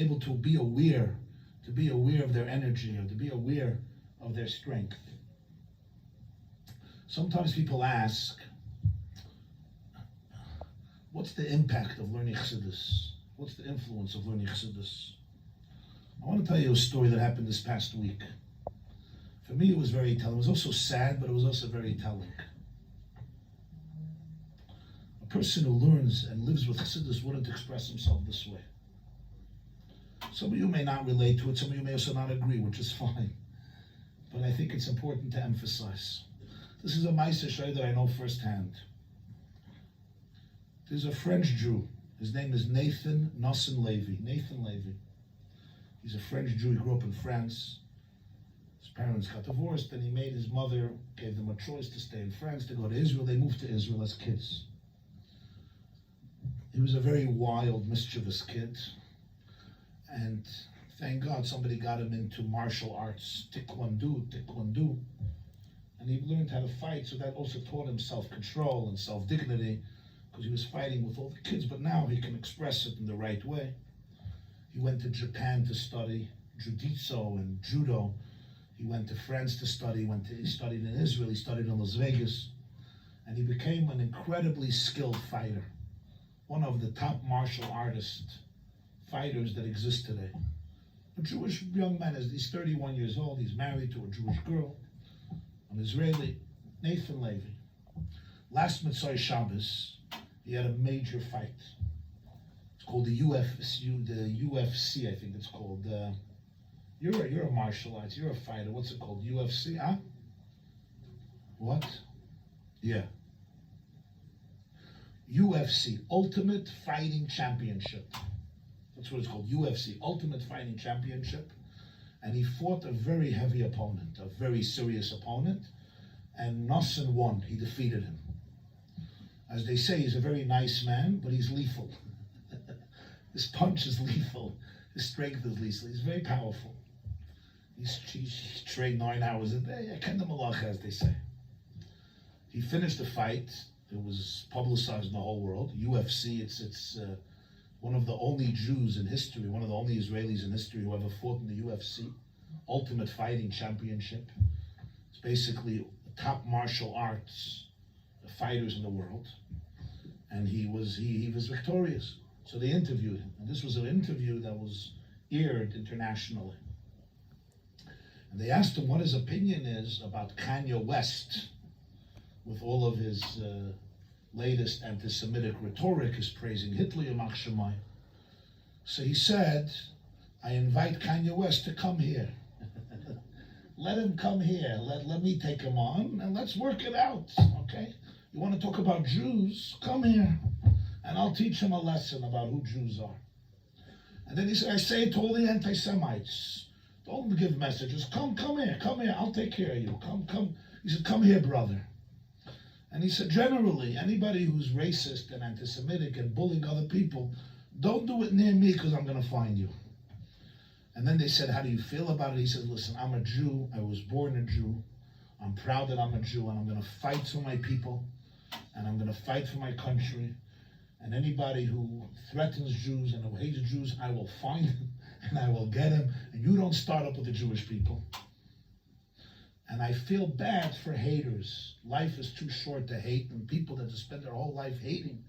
able to be aware of their energy, or to be aware of their strength. Sometimes people ask, what's the impact of learning Chassidus? What's the influence of learning Chassidus? I want to tell you a story that happened this past week. For me, it was very telling. It was also sad, but it was also very telling. A person who learns and lives with Chassidus wouldn't express himself this way. Some of you may not relate to it, some of you may also not agree, which is fine. But I think it's important to emphasize. This is a Ma'aser Shai that I know firsthand. There's a French Jew. His name is Nathan Levy. Nathan Levy. He's a French Jew. He grew up in France. His parents got divorced, and he made his mother, gave them a choice to stay in France, to go to Israel. They moved to Israel as kids. He was a very wild, mischievous kid. And thank God somebody got him into martial arts, taekwondo. And he learned how to fight, so that also taught him self-control and self-dignity, because he was fighting with all the kids, but now he can express it in the right way. He went to Japan to study jiu-jitsu and judo. He went to France to study. He studied in Israel. He studied in Las Vegas. And he became an incredibly skilled fighter. One of the top martial fighters that exist today. A Jewish young man. He's 31 years old. He's married to a Jewish girl, an Israeli, Nathan Levy. Last Mitzvah Shabbos, he had a major fight. It's called the UFC, I think it's called. You're a martial arts, you're a fighter. What's it called? UFC, huh? What? Yeah. UFC, Ultimate Fighting Championship. That's what it's called, UFC, Ultimate Fighting Championship. And he fought a very heavy opponent, a very serious opponent. And Nosson won. He defeated him. As they say, he's a very nice man, but he's lethal. His punch is lethal. His strength is lethal. He's very powerful. He's trained 9 hours a day. Akenda Malach, as they say. He finished the fight. It was publicized in the whole world. UFC, it's one of the only Jews in history, one of the only Israelis in history who ever fought in the UFC, Ultimate Fighting Championship. It's basically the top martial arts fighters in the world. And he was victorious. So they interviewed him. And this was an interview that was aired internationally. And they asked him what his opinion is about Kanye West, with all of his latest anti-Semitic rhetoric, is praising Hitler, Yamach Shemai. So he said, I invite Kanye West to come here. Let him come here. Let me take him on, and let's work it out, okay? You want to talk about Jews? Come here, and I'll teach him a lesson about who Jews are. And then he said, I say it to all the anti-Semites. Don't give messages. Come here, I'll take care of you. Come. He said, come here, brother. And he said, generally, anybody who's racist and anti-Semitic and bullying other people, don't do it near me because I'm going to find you. And then they said, how do you feel about it? He said, listen, I'm a Jew. I was born a Jew. I'm proud that I'm a Jew, and I'm going to fight for my people, and I'm going to fight for my country. And anybody who threatens Jews and who hates Jews, I will find him, and I will get him. And you don't start up with the Jewish people. And I feel bad for haters. Life is too short to hate, and people that just spend their whole life hating,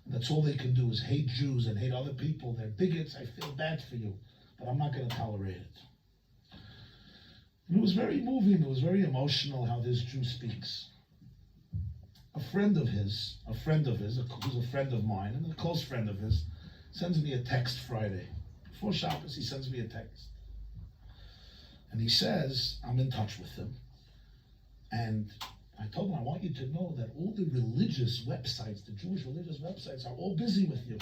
and that's all they can do is hate Jews and hate other people. They're bigots. I feel bad for you, but I'm not going to tolerate it. And it was very moving. It was very emotional how this Jew speaks. A friend of his, who's a friend of mine, and a close friend of his, sends me a text Friday. Before Shabbos, he sends me a text. And he says, I'm in touch with him. And I told him, I want you to know that all the religious websites, the Jewish religious websites, are all busy with you,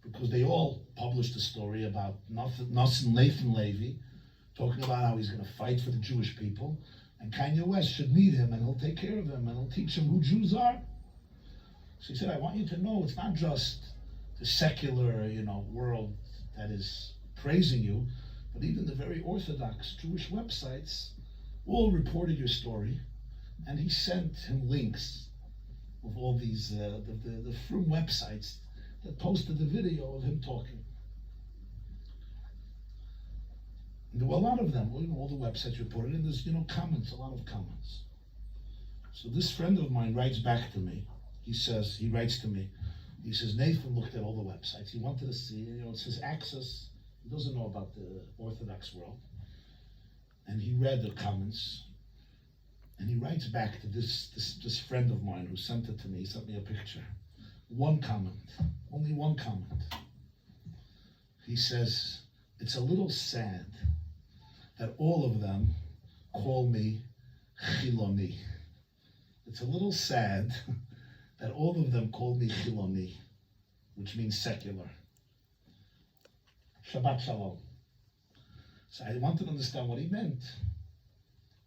because they all published a story about Nathan Levy, talking about how he's going to fight for the Jewish people, and Kanye West should meet him, and he'll take care of him, and he'll teach him who Jews are. So he said, I want you to know it's not just the secular, world that is praising you, but even the very Orthodox Jewish websites all reported your story, and he sent him links of all these, the frum websites that posted the video of him talking. And there were a lot of them, all the websites reported, and there's, comments, a lot of comments. So this friend of mine writes back to me. He says, Nathan looked at all the websites. He wanted to see, it says access. He doesn't know about the Orthodox world. And he read the comments. And he writes back to this friend of mine who sent it to me. He sent me a picture. One comment, only one comment. He says, it's a little sad that all of them call me Chiloni. It's a little sad that all of them call me Chiloni, which means secular. Shabbat Shalom. So I wanted to understand what he meant.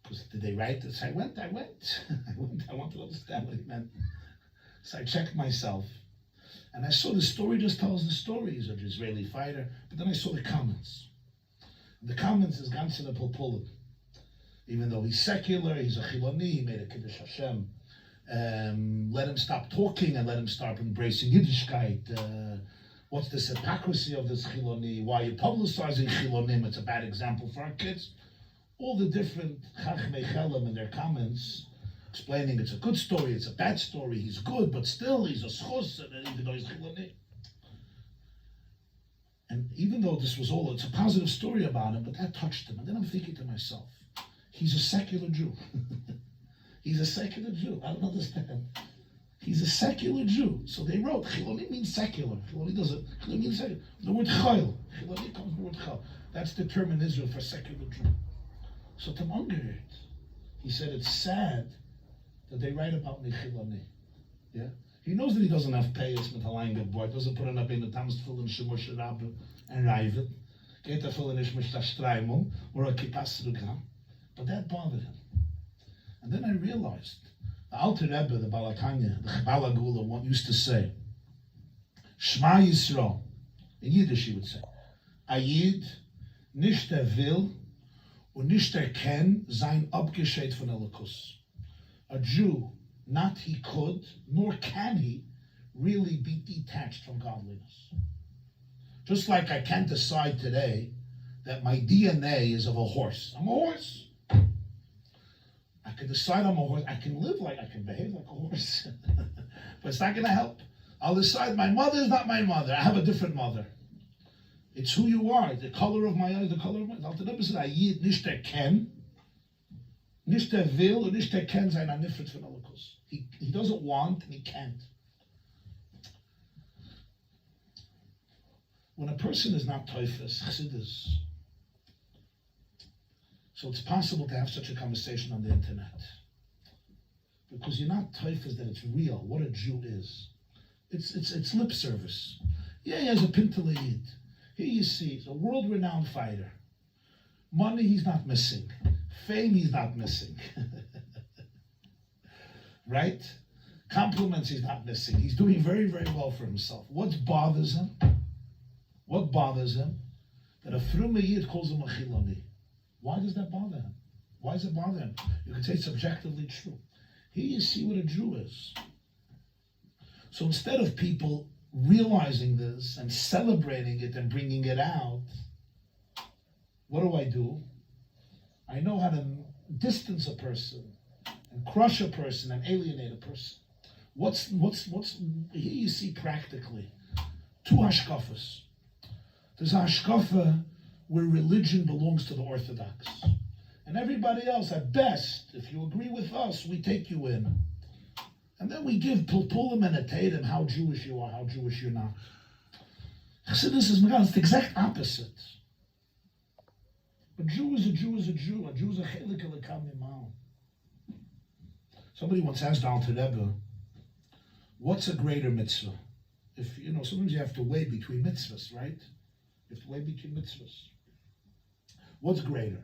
Because did they write this? I went. I wanted to understand what he meant. So I checked myself. And I saw the story just tells the story. He's an Israeli fighter. But then I saw the comments. And the comments is Ganzen a Pulpulim. Even though he's secular, he's a Chiloni, he made a Kiddush Hashem. Let him stop talking and let him start embracing Yiddishkeit. What's this hypocrisy of this Chiloni? Why are you publicizing Chilonim? It's a bad example for our kids. All the different Chachmei Chelim in their comments, explaining it's a good story, it's a bad story, he's good, but still he's a schus, and even though he's Chiloni. And even though this was all, it's a positive story about him, but that touched him. And then I'm thinking to myself, he's a secular Jew. He's a secular Jew. I don't understand. He's a secular Jew. So they wrote, Chiloni means secular. Chiloni means secular. The word chayil. Chiloni comes from the word chayil. That's the term in Israel for secular Jew. So to Munger, he said it's sad that they write about me Chiloni. Yeah? He knows that he doesn't have payas with Halayim boy, doesn't put enough in the Tams Tfilin Shemur Sherabim and Raivit. Get a Tfilin Ishmish Tashtraimum or a Kippas Rugam. But that bothered him. And then I realized, the Alter Rebbe, the Balatanya, the Chabala Gula, used to say, Shema Yisrael, in Yiddish he would say, Ayid, nicht will, und nicht ken, sein abgescheit von Elikus. A Jew, not he could, nor can he, really be detached from godliness. Just like I can't decide today that my DNA is of a horse. I'm a horse. I can decide I'm a horse. I can behave like a horse. But it's not going to help. I'll decide my mother is not my mother. I have a different mother. It's who you are. The color of my eyes, the color of my... Alter Rebbe said, Ayid nicht ken, nicht will, und nicht ken sein anifrit von Elikus. He doesn't want, and he can't. When a person is not teufus, Chassidus, so it's possible to have such a conversation on the internet. Because you're not teufus that it's real, what a Jew is. It's lip service. Yeah, he has a pintel yid. Here you see, he's a world-renowned fighter. Money he's not missing. Fame he's not missing. Right? Compliments he's not missing. He's doing very, very well for himself. What bothers him? What bothers him? That a Frume Yid calls him a Chiloni. Why does that bother him? Why does it bother him? You could say it's objectively true. Here you see what a Jew is. So instead of people realizing this and celebrating it and bringing it out, what do? I know how to distance a person and crush a person and alienate a person. What's here you see practically two hashkafas. There's a hashkafa where religion belongs to the Orthodox. And everybody else, at best, if you agree with us, we take you in. And then we give pulpulim and a tatum how Jewish you are, how Jewish you're not. Chassidus is the exact opposite. A Jew is a Jew is a Jew. A Jew is a chelik elokam mimal. Somebody once asked Alter Rebbe, what's a greater mitzvah? If, sometimes you have to weigh between mitzvahs, right? You have to weigh between mitzvahs. What's greater?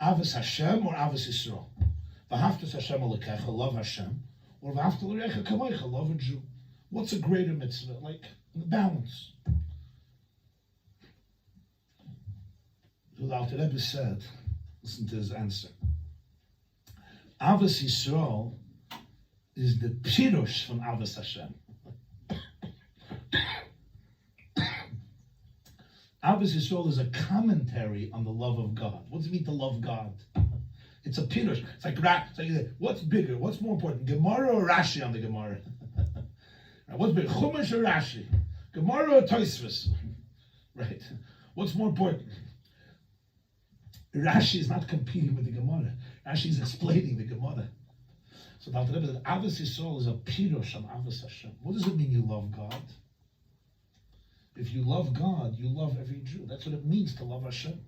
Avos Hashem or Avos Yisrael? V'haftas Hashem alekecha, love Hashem, or v'haftas l'recha kamoicha, love a Jew. What's a greater mitzvah? Like, the balance. The Alter Rebbe said, listen to his answer. Avos Yisrael is the pirush from Avos Hashem. Avos Yisrael is a commentary on the love of God. What does it mean to love God? It's a pirush. It's like what's bigger? What's more important? Gemara or Rashi on the Gemara? What's bigger? Chumash or Rashi? Gemara or Tosfos? Right. What's more important? Rashi is not competing with the Gemara. Rashi is explaining the Gemara. So the Rebbe said, Avos Yisrael is a pirush on Avos Hashem. What does it mean you love God? If you love God, you love every Jew. That's what it means to love Hashem.